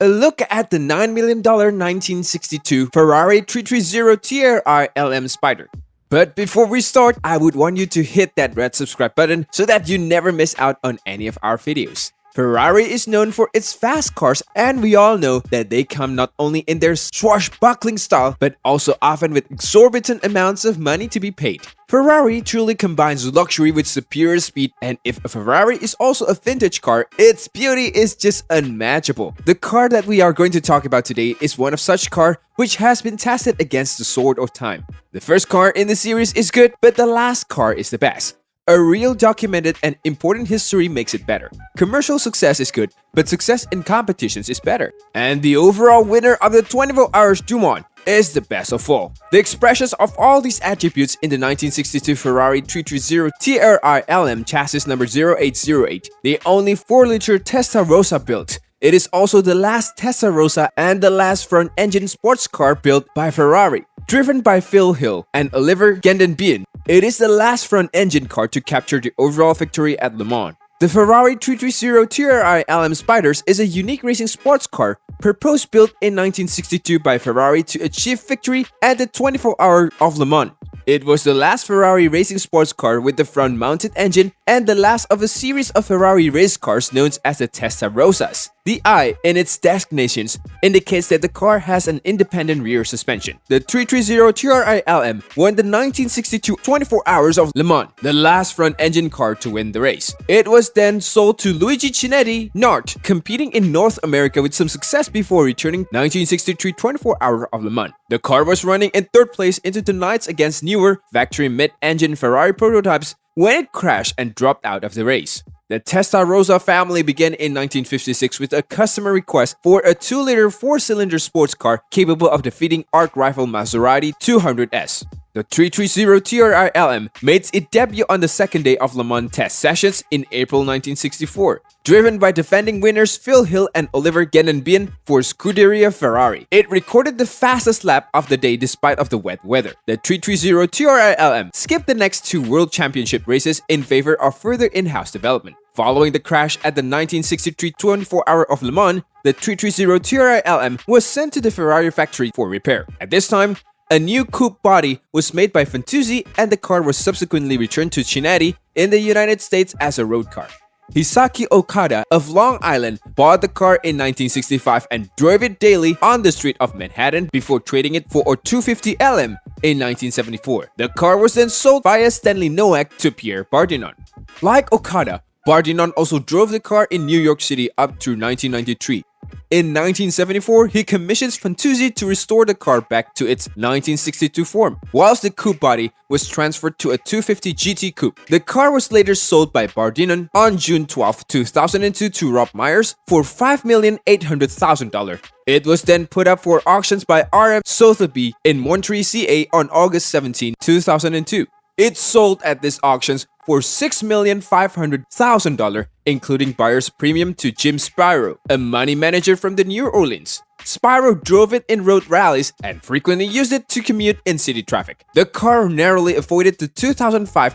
a look at the $9 million 1962 Ferrari 330 TRI LM Spider. But before we start, I would want you to hit that red subscribe button so that you never miss out on any of our videos. Ferrari is known for its fast cars, and we all know that they come not only in their swashbuckling style, but also often with exorbitant amounts of money to be paid. Ferrari truly combines luxury with superior speed, and if a Ferrari is also a vintage car, its beauty is just unmatchable. The car that we are going to talk about today is one of such car which has been tested against the sword of time. The first car in the series is good, but the last car is the best. A real documented and important history makes it better. Commercial success is good, but success in competitions is better. And the overall winner of the 24 Hours Du Mans is the best of all. The expressions of all these attributes in the 1962 Ferrari 330 TRI LM chassis number 0808, the only 4-liter Testarossa built. It is also the last Testarossa and the last front-engine sports car built by Ferrari. Driven by Phil Hill and Oliver Gandenbein, it is the last front-engine car to capture the overall victory at Le Mans. The Ferrari 330 TRI LM Spiders is a unique racing sports car purpose-built in 1962 by Ferrari to achieve victory at the 24 Hour of Le Mans. It was the last Ferrari racing sports car with the front-mounted engine and the last of a series of Ferrari race cars known as the Testarossas. The I in its designations indicates that the car has an independent rear suspension. The 330 TRI LM won the 1962 24 Hours of Le Mans, the last front-engine car to win the race. It was then sold to Luigi Chinetti, Nart, competing in North America with some success before returning 1963 24 Hour of Le Mans. The car was running in third place into the nights against newer, factory mid-engine Ferrari prototypes when it crashed and dropped out of the race. The Testarossa family began in 1956 with a customer request for a 2-liter 4-cylinder sports car capable of defeating arch rival Maserati 200S. The 330 TRI LM made its debut on the second day of Le Mans test sessions in April 1964, driven by defending winners Phil Hill and Oliver Gandenbein for Scuderia Ferrari. It recorded the fastest lap of the day despite of the wet weather. The 330 TRI LM skipped the next 2 World Championship races in favor of further in-house development. Following the crash at the 1963 24 Hour of Le Mans, the 330 TRI LM was sent to the Ferrari factory for repair. At this time, a new coupe body was made by Fantuzzi, and the car was subsequently returned to Chinetti in the United States as a road car. Hisaki Okada of Long Island bought the car in 1965 and drove it daily on the street of Manhattan before trading it for a 250 LM in 1974. The car was then sold via Stanley Nowak to Pierre Bardinon. Like Okada, Bardinon also drove the car in New York City up through 1993. In 1974, he commissions Fantuzzi to restore the car back to its 1962 form, whilst the coupe body was transferred to a 250 GT Coupe. The car was later sold by Bardinon on June 12, 2002 to Rob Myers for $5,800,000. It was then put up for auctions by RM Sotheby in Monterey, CA on August 17, 2002. It sold at these auctions for $6,500,000, including buyer's premium to Jim Spiro, a money manager from the New Orleans. Spiro drove it in road rallies and frequently used it to commute in city traffic. The car narrowly avoided the 2005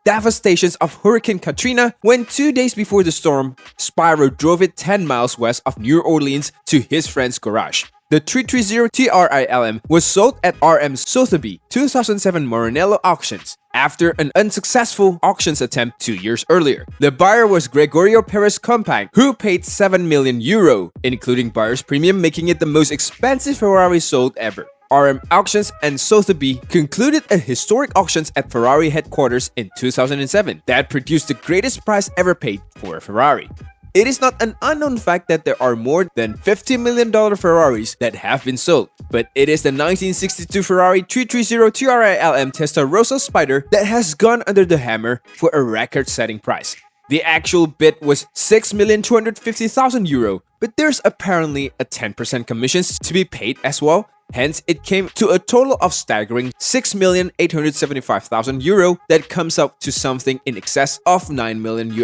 devastations of Hurricane Katrina when 2 days before the storm, Spiro drove it 10 miles west of New Orleans to his friend's garage. The 330 TRI LM was sold at RM Sotheby 2007 Maranello auctions after an unsuccessful auctions attempt 2 years earlier. The buyer was Gregorio Perez Compang, who paid 7 million euro, including buyer's premium, making it the most expensive Ferrari sold ever. RM Auctions and Sotheby concluded a historic auctions at Ferrari headquarters in 2007 that produced the greatest price ever paid for a Ferrari. It is not an unknown fact that there are more than $50 million Ferraris that have been sold, but it is the 1962 Ferrari 330 TRI LM Testarossa Spider that has gone under the hammer for a record-setting price. The actual bid was €6,250,000, but there's apparently a 10% commissions to be paid as well. Hence, it came to a total of staggering €6,875,000 that comes up to something in excess of $9 million.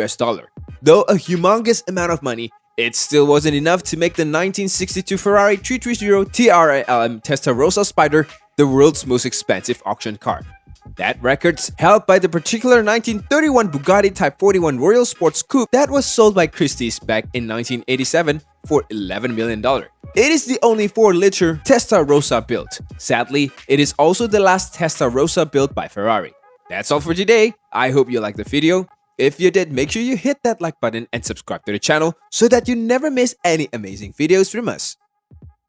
Though a humongous amount of money, it still wasn't enough to make the 1962 Ferrari 330 TRI LM Testarossa Spider the world's most expensive auction car. That record's held by the particular 1931 Bugatti Type 41 Royal Sports Coupe that was sold by Christie's back in 1987 for $11 million. It is the only 4-liter Testarossa built. Sadly, it is also the last Testarossa built by Ferrari. That's all for today. I hope you liked the video. If you did, make sure you hit that like button and subscribe to the channel so that you never miss any amazing videos from us.